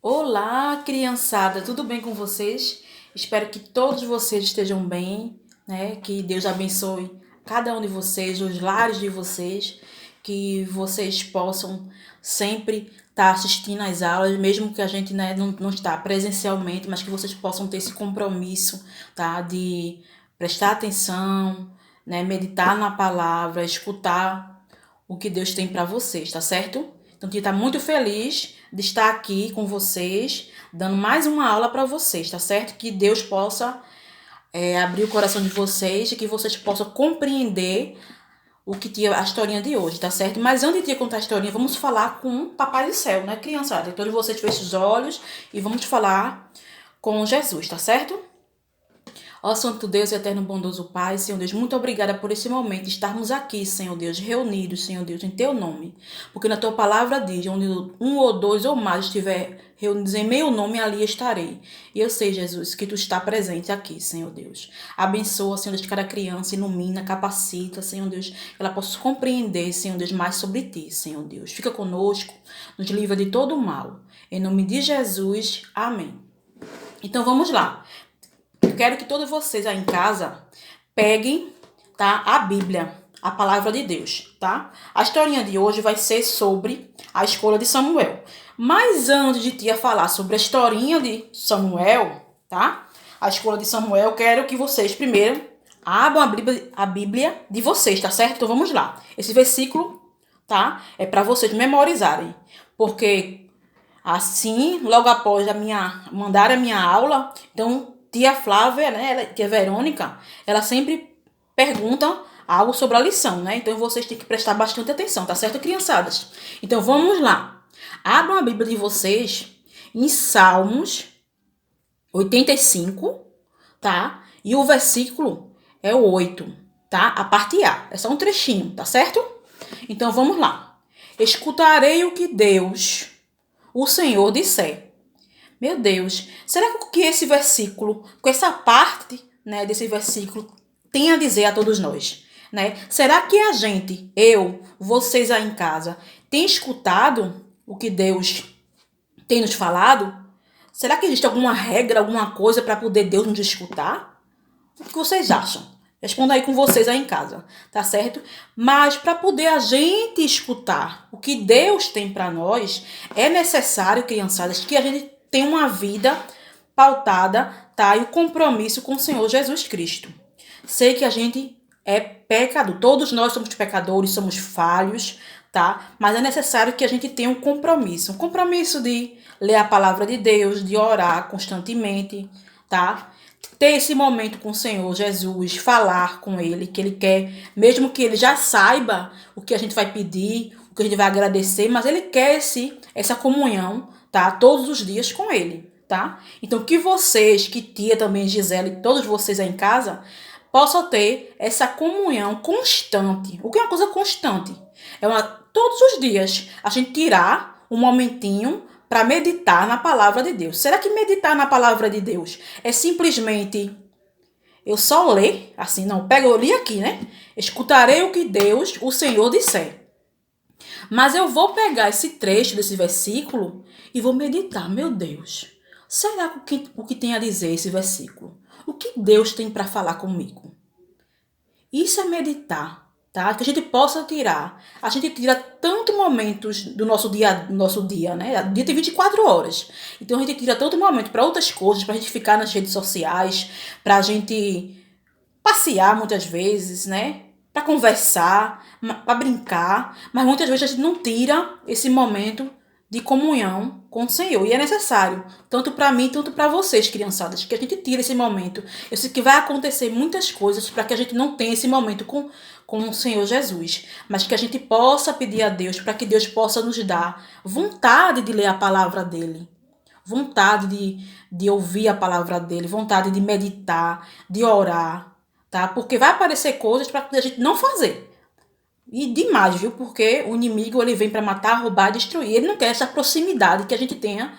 Olá, criançada, tudo bem com vocês? Espero que todos vocês estejam bem, né? Que Deus abençoe cada um de vocês, os lares de vocês, que vocês possam sempre estar assistindo às aulas, mesmo que a gente, né, não está presencialmente, mas que vocês possam ter esse compromisso, tá? De prestar atenção, né? Meditar na palavra, escutar o que Deus tem para vocês, tá certo? Então, tia tá muito feliz de estar aqui com vocês, dando mais uma aula para vocês, tá certo? Que Deus possa abrir o coração de vocês e que vocês possam compreender o que tinha a historinha de hoje, tá certo? Mas antes de contar a historinha, vamos falar com o Papai do Céu, né, criançada? Todos vocês fechem os olhos e vamos falar com Jesus, tá certo? Ó Santo Deus e eterno bondoso Pai, Senhor Deus, muito obrigada por esse momento de estarmos aqui, Senhor Deus, reunidos, Senhor Deus, em Teu nome. Porque na Tua palavra diz, onde um ou dois ou mais estiver reunidos em meu nome, ali estarei. E eu sei, Jesus, que Tu está presente aqui, Senhor Deus. Abençoa, Senhor Deus, cada criança, ilumina, capacita, Senhor Deus, que ela possa compreender, Senhor Deus, mais sobre Ti, Senhor Deus. Fica conosco, nos livra de todo o mal. Em nome de Jesus, amém. Então vamos lá. Eu quero que todos vocês aí em casa peguem, tá, a Bíblia, a palavra de Deus, tá? A historinha de hoje vai ser sobre a escolha de Samuel. Mas antes de tia falar sobre a historinha de Samuel, tá? A escolha de Samuel, eu quero que vocês primeiro abram a Bíblia de vocês, tá certo? Então vamos lá. Esse versículo, tá? É para vocês memorizarem, porque assim, logo após mandar a minha aula, então tia Flávia, né, tia Verônica, ela sempre pergunta algo sobre a lição, né? Então vocês têm que prestar bastante atenção, tá certo, criançadas? Então vamos lá. Abram a Bíblia de vocês em Salmos 85, tá? E o versículo é o 8, tá? A parte A. É só um trechinho, tá certo? Então vamos lá. Escutarei o que Deus, o Senhor, disser. Meu Deus, será que esse versículo, com essa parte, né, desse versículo, tem a dizer a todos nós, né? Será que a gente, eu, vocês aí em casa, tem escutado o que Deus tem nos falado? Será que existe alguma regra, alguma coisa para poder Deus nos escutar? O que vocês acham? Responda aí com vocês aí em casa, tá certo? Mas para poder a gente escutar o que Deus tem para nós, é necessário, criançadas, que a gente tenha uma vida pautada, tá? E o compromisso com o Senhor Jesus Cristo. Sei que a gente é pecador, todos nós somos pecadores, somos falhos, tá? Mas é necessário que a gente tenha um compromisso de ler a palavra de Deus, de orar constantemente, tá? Ter esse momento com o Senhor Jesus, falar com Ele, que Ele quer, mesmo que Ele já saiba o que a gente vai pedir, o que a gente vai agradecer, mas Ele quer essa comunhão, tá? Todos os dias com Ele, tá? Então, que vocês, que tia também, Gisele, todos vocês aí em casa, possam ter essa comunhão constante. O que é uma coisa constante? Todos os dias, a gente tirar um momentinho para meditar na palavra de Deus. Será que meditar na palavra de Deus é simplesmente eu só ler? Assim, não. Eu li aqui, né? Escutarei o que Deus, o Senhor, disser. Mas eu vou pegar esse trecho desse versículo e vou meditar. Meu Deus, será o que tem a dizer esse versículo? O que Deus tem para falar comigo? Isso é meditar, tá? Que a gente possa tirar. A gente tira tantos momentos do nosso dia, né? O dia tem 24 horas. Então a gente tira tanto momento para outras coisas, pra gente ficar nas redes sociais, pra gente passear muitas vezes, né? Para conversar, para brincar, mas muitas vezes a gente não tira esse momento de comunhão com o Senhor. E é necessário, tanto para mim, tanto para vocês, criançadas, que a gente tire esse momento. Eu sei que vai acontecer muitas coisas para que a gente não tenha esse momento com o Senhor Jesus, mas que a gente possa pedir a Deus para que Deus possa nos dar vontade de ler a palavra dele, vontade de ouvir a palavra dele, vontade de meditar, de orar, tá? Porque vai aparecer coisas para a gente não fazer. E demais, viu? Porque o inimigo ele vem para matar, roubar e destruir. Ele não quer essa proximidade que a gente tenha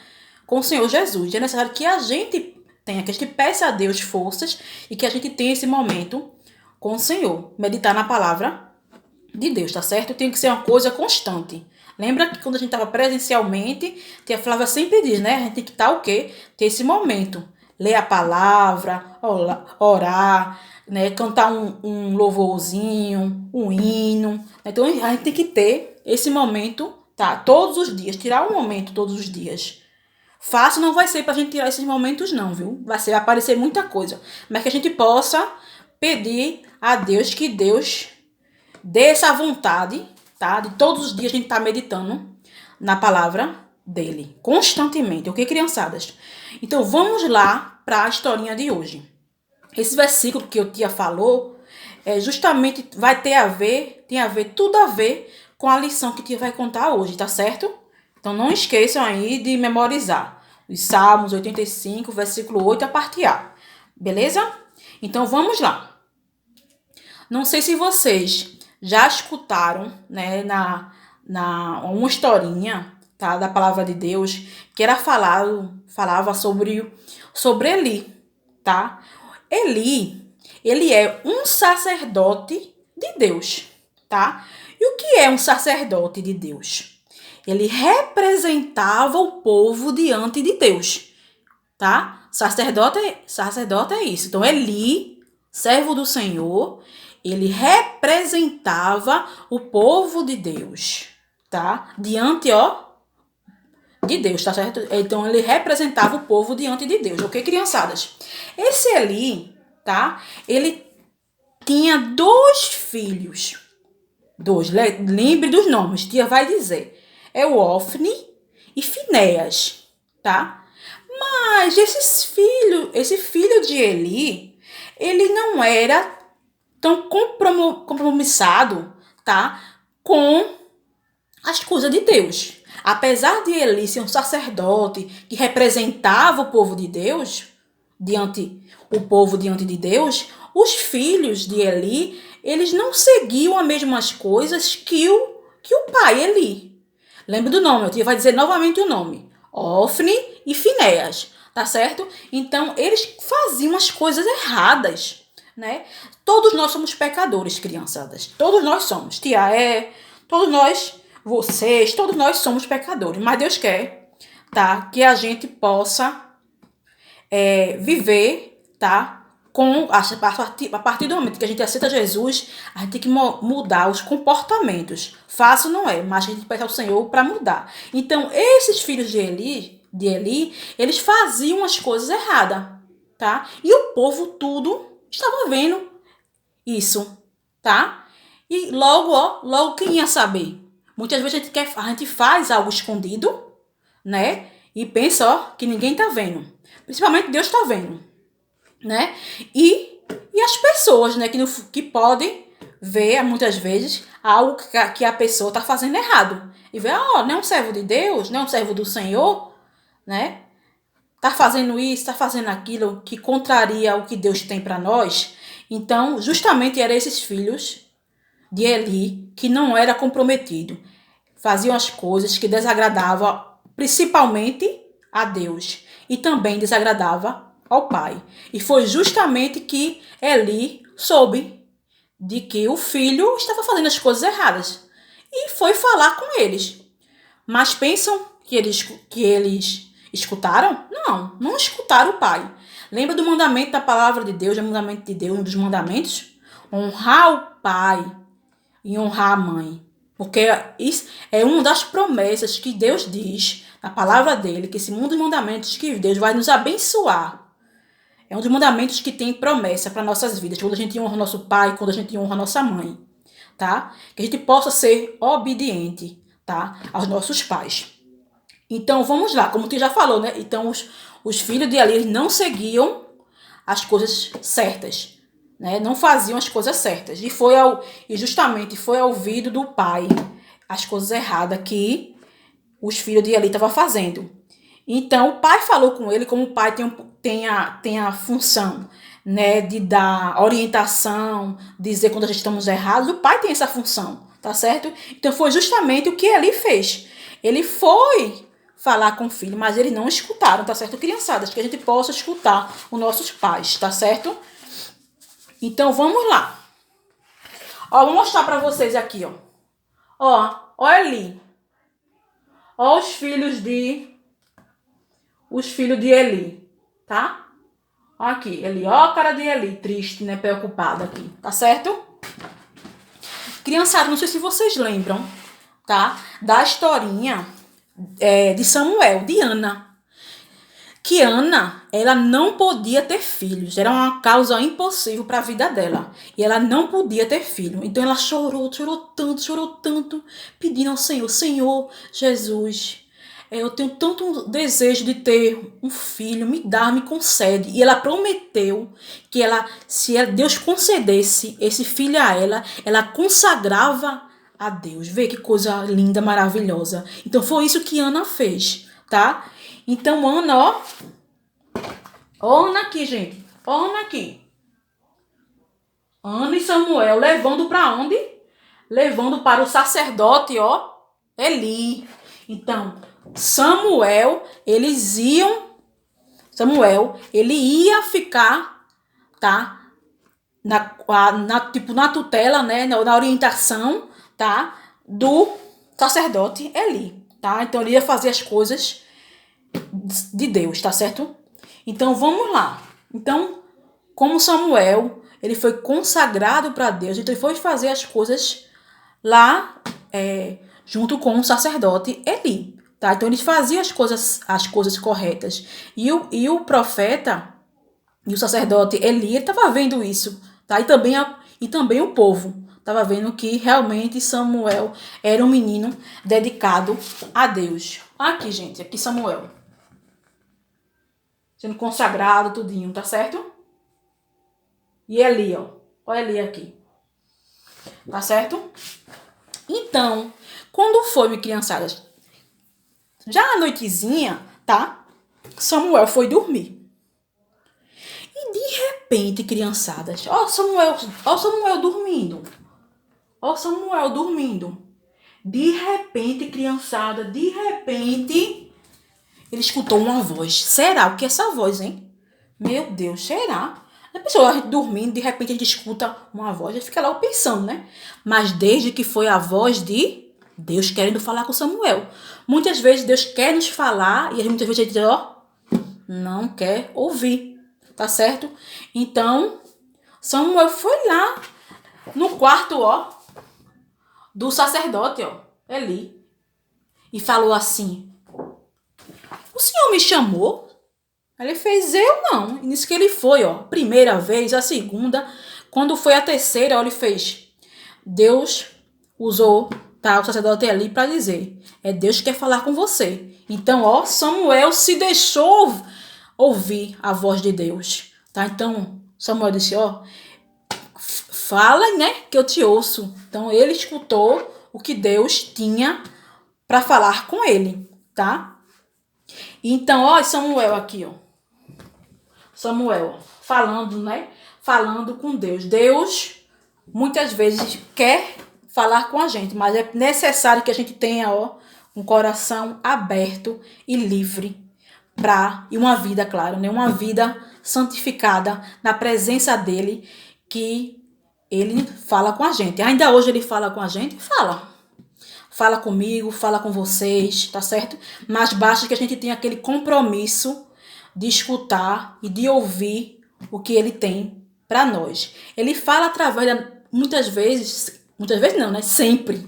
com o Senhor Jesus. É necessário que a gente tenha, que a gente peça a Deus forças e que a gente tenha esse momento com o Senhor. Meditar na palavra de Deus, tá certo? Tem que ser uma coisa constante. Lembra que quando a gente estava presencialmente, tia Flávia sempre diz, né? A gente tem que estar o quê? Ter esse momento. Ler a palavra, orar, né? Cantar um louvorzinho, um hino. Então, a gente tem que ter esse momento, tá? Todos os dias. Tirar um momento todos os dias. Fácil não vai ser pra gente tirar esses momentos, não, viu? Vai aparecer muita coisa. Mas que a gente possa pedir a Deus que Deus dê essa vontade, tá? De todos os dias a gente estar meditando na palavra dele, constantemente, ok, criançadas? Então vamos lá para a historinha de hoje. Esse versículo que o tia falou justamente tem a ver, tudo a ver com a lição que o tia vai contar hoje, tá certo? Então não esqueçam aí de memorizar os Salmos 85, versículo 8, a parte A. Beleza? Então vamos lá. Não sei se vocês já escutaram, né, uma historinha, tá, da palavra de Deus, que falava sobre Eli, tá? Eli, ele é um sacerdote de Deus, tá? E o que é um sacerdote de Deus? Ele representava o povo diante de Deus, tá? Sacerdote é isso. Então, Eli, servo do Senhor, ele representava o povo de Deus, tá? Diante, de Deus, tá certo? Então, ele representava o povo diante de Deus, ok, criançadas? Esse Eli, tá? Ele tinha 2 filhos. Lembre dos nomes, tia vai dizer. É o Ofni e Finéas, tá? Mas esse filho de Eli, ele não era tão compromissado, tá? Com as coisas de Deus. Apesar de Eli ser um sacerdote que representava o povo de Deus, diante de Deus, os filhos de Eli, eles não seguiam as mesmas coisas que o pai Eli. Lembra do nome, eu vai dizer novamente o nome. Ofni e Finéas, tá certo? Então, eles faziam as coisas erradas, né? Todos nós somos pecadores, criançadas. Todos nós somos. Todos nós, vocês, todos nós somos pecadores. Mas Deus quer, tá? Que a gente possa viver, tá? A partir do momento que a gente aceita Jesus, a gente tem que mudar os comportamentos. Fácil não é, mas a gente pede ao Senhor para mudar. Então, esses filhos de Eli, eles faziam as coisas erradas, tá? E o povo tudo estava vendo isso, tá? E logo quem ia saber? Muitas vezes a gente faz algo escondido, né? E pensa, que ninguém tá vendo. Principalmente Deus tá vendo, né? E as pessoas, né, que podem ver, muitas vezes, algo que a pessoa tá fazendo errado. E ver, não é um servo de Deus, não é um servo do Senhor, né? Tá fazendo isso, tá fazendo aquilo que contraria o que Deus tem para nós. Então, justamente eram esses filhos de Eli que não era comprometido. Faziam as coisas que desagradavam principalmente a Deus e também desagradava ao pai. E foi justamente que Eli soube de que o filho estava fazendo as coisas erradas e foi falar com eles. Mas pensam que eles escutaram? Não escutaram o pai. Lembra do mandamento da palavra de Deus, do mandamento de Deus, um dos mandamentos? Honrar o pai e honrar a mãe. Porque isso é uma das promessas que Deus diz na palavra dele, que esse mundo de mandamentos que Deus vai nos abençoar. É um dos mandamentos que tem promessa para nossas vidas, quando a gente honra nosso pai, quando a gente honra nossa mãe, tá? Que a gente possa ser obediente, tá? Aos nossos pais. Então, vamos lá, como tu já falou, né? Então, os filhos de Eli não seguiam as coisas certas, né? Não faziam as coisas certas. E justamente foi ao ouvido do pai as coisas erradas que os filhos de Eli estavam fazendo. Então, o pai falou com ele, como o pai tem a função, né, de dar orientação, dizer quando a gente estamos errados, o pai tem essa função, tá certo? Então, foi justamente o que Eli fez. Ele foi falar com o filho, mas eles não escutaram, tá certo, criançadas? Que a gente possa escutar os nossos pais, tá certo? Então, vamos lá. Vou mostrar pra vocês aqui, ó. Ó Eli. Ó os filhos de Eli, tá? Ó aqui, Eli, ó a cara de Eli, triste, né, preocupada aqui, tá certo? Criançada, não sei se vocês lembram, tá? Da historinha de Samuel, de Ana. Que Ana, ela não podia ter filhos. Era uma causa impossível para a vida dela. E ela não podia ter filho. Então ela chorou tanto, pedindo ao Senhor, Senhor Jesus, eu tenho tanto desejo de ter um filho, me concede. E ela prometeu que se Deus concedesse esse filho a ela consagrava a Deus. Vê que coisa linda, maravilhosa. Então foi isso que Ana fez, tá? Então Ana, ó Ana aqui, gente. Ó Ana aqui. Ana e Samuel levando para onde? Levando para o sacerdote, Eli. Então, Samuel, ele ia ficar, tá? Na tutela, né? Na orientação, tá? Do sacerdote Eli, tá? Então, ele ia fazer as coisas de Deus, tá certo? Então, vamos lá. Então, como Samuel, ele foi consagrado para Deus, então ele foi fazer as coisas lá junto com o sacerdote Eli, tá? Então, ele fazia as coisas corretas. E o profeta e o sacerdote Eli estava vendo isso, tá? E também o povo estava vendo que realmente Samuel era um menino dedicado a Deus. Aqui, gente, aqui Samuel. Sendo consagrado, tudinho, tá certo? E Eli, olha Eli aqui. Tá certo? Então, quando foi, minha criançada, já à noitezinha, tá? Samuel foi dormir. E de repente, criançadas, ó Samuel dormindo. Ó Samuel dormindo. De repente, criançada, ele escutou uma voz. Será? O que é essa voz, hein? Meu Deus, será? A pessoa a gente dormindo, de repente a gente escuta uma voz, a gente fica lá pensando, né? Mas desde que foi a voz de Deus querendo falar com Samuel. Muitas vezes Deus quer nos falar e muitas vezes a gente não quer ouvir, tá certo? Então, Samuel foi lá no quarto, do sacerdote, Eli, e falou assim: o senhor me chamou? Ele fez, eu não. E nisso que ele foi, primeira vez, a segunda. Quando foi a terceira, ele fez. Deus usou, tá, o sacerdote ali para dizer, Deus que quer falar com você. Então, Samuel se deixou ouvir a voz de Deus, tá? Então, Samuel disse, fala, né, que eu te ouço. Então, ele escutou o que Deus tinha para falar com ele, tá? Então, Samuel aqui, Samuel, falando, né? Falando com Deus. Deus, muitas vezes, quer falar com a gente, mas é necessário que a gente tenha, um coração aberto e livre e uma vida, claro, né? Uma vida santificada na presença dele, que ele fala com a gente. Ainda hoje ele fala com a gente? Fala. Fala comigo, fala com vocês, tá certo? Mas basta que a gente tenha aquele compromisso de escutar e de ouvir o que ele tem para nós. Ele fala através, muitas vezes não, né? Sempre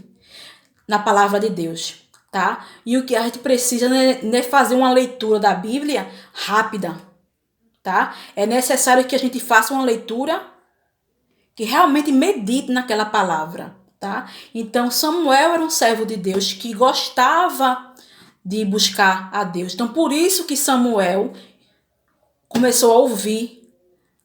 na palavra de Deus, tá? E o que a gente precisa é fazer uma leitura da Bíblia rápida, tá? É necessário que a gente faça uma leitura que realmente medite naquela palavra, tá? Então, Samuel era um servo de Deus que gostava de buscar a Deus. Então, por isso que Samuel começou a ouvir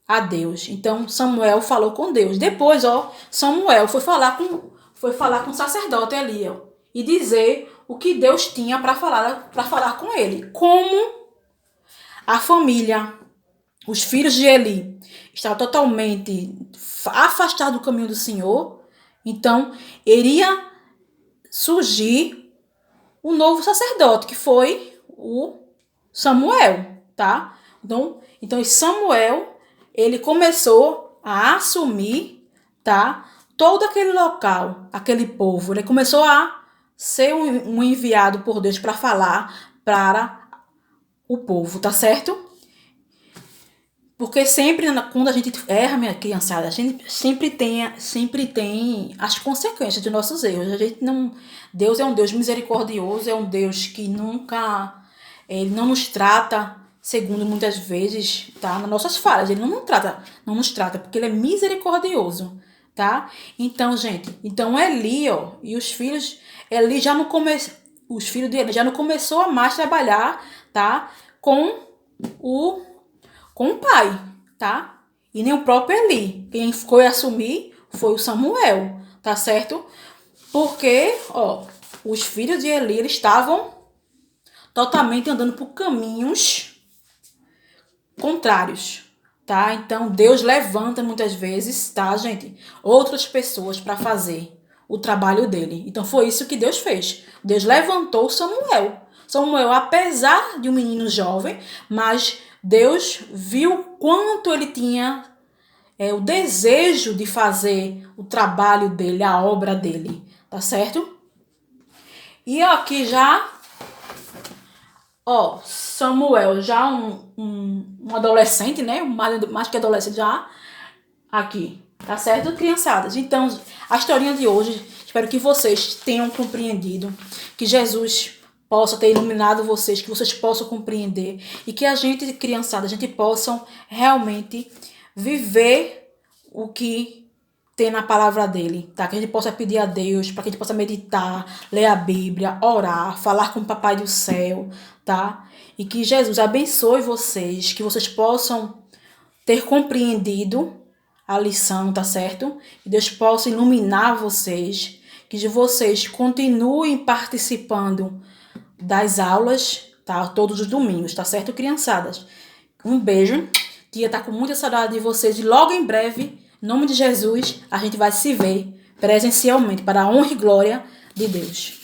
a Deus. Então, Samuel falou com Deus. Depois, Samuel foi falar com o sacerdote ali, e dizer o que Deus tinha para falar com ele. Como a família, os filhos de Eli, estavam totalmente afastados do caminho do Senhor, então iria surgir um novo sacerdote, que foi o Samuel, tá? Então Samuel, ele começou a assumir, tá? Todo aquele local, aquele povo, ele começou a ser um enviado por Deus para falar para o povo, tá certo? Porque sempre, quando a gente erra, minha criançada, a gente sempre tem as consequências dos nossos erros. A gente não, Deus é um Deus misericordioso, é um Deus que nunca, ele não nos trata segundo muitas vezes, tá? Nas nossas falhas, ele não nos trata, porque ele é misericordioso, tá? Então, gente, então Eli, ó, e os filhos, Eli já não come, os filhos de Eli já não começou a mais trabalhar, tá? O com o pai, tá? E nem o próprio Eli. Quem foi assumir foi o Samuel, tá certo? Porque, ó, os filhos de Eli, eles estavam totalmente andando por caminhos contrários, tá? Então, Deus levanta muitas vezes, tá, gente? Outras pessoas para fazer o trabalho dele. Então, foi isso que Deus fez. Deus levantou Samuel. Samuel, apesar de um menino jovem, mas Deus viu quanto ele tinha o desejo de fazer o trabalho dele, a obra dele, tá certo? E aqui já, ó, Samuel, já um adolescente, né? Mais que adolescente já, aqui, tá certo, criançadas? Então, a historinha de hoje, espero que vocês tenham compreendido, que Jesus possa ter iluminado vocês, que vocês possam compreender e que a gente, criançada, a gente possa realmente viver o que tem na palavra dele, tá? Que a gente possa pedir a Deus, para que a gente possa meditar, ler a Bíblia, orar, falar com o Papai do Céu, tá? E que Jesus abençoe vocês, que vocês possam ter compreendido a lição, tá certo? Que Deus possa iluminar vocês, que vocês continuem participando das aulas, tá? Todos os domingos, tá certo, criançadas? Um beijo. Tia tá com muita saudade de vocês e logo em breve, em nome de Jesus, a gente vai se ver presencialmente para a honra e glória de Deus.